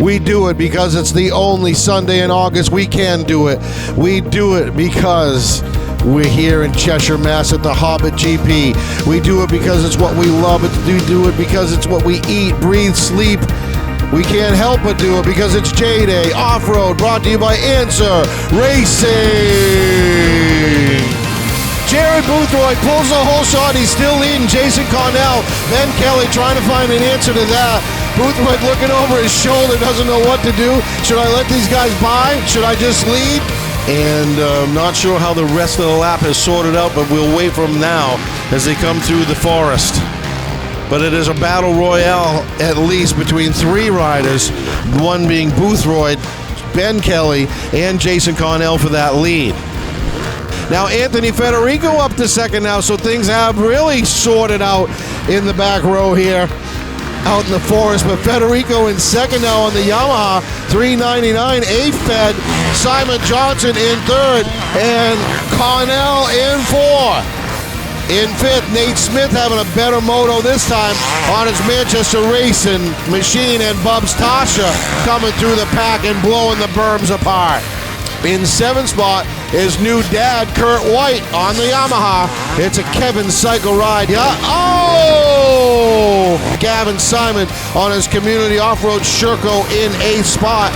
We do it because it's the only Sunday in August we can do it. We do it because we're here in Cheshire, Mass at the Hobbit GP. We do it because it's what we love. We do it because it's what we eat, breathe, sleep. We can't help but do it because it's J-Day Off-Road, brought to you by Answer Racing. Jared Boothroyd pulls the whole shot. He's still leading Jason Connell. Ben Kelley trying to find an answer to that. Boothroyd looking over his shoulder, doesn't know what to do. Should I let these guys by? Should I just lead? And I'm not sure how the rest of the lap is sorted out, but we'll wait for them now as they come through the forest. But it is a battle royale, at least, between three riders, one being Boothroyd, Ben Kelley, and Jason Connell for that lead. Now Anthony Federico up to second now, so things have really sorted out in the back row here, out in the forest. But Federico in second now on the Yamaha 399, A-Fed, Simon Johnson in third, and Connell in fourth. In fifth, Nate Smith having a better moto this time on his Manchester Racing machine, and Bubs Tasha coming through the pack and blowing the berms apart. In seventh spot is new dad Kurt White on the Yamaha. It's a Kevin cycle ride. Yeah. Oh! Gavin Simon on his community off-road Sherco in eighth spot.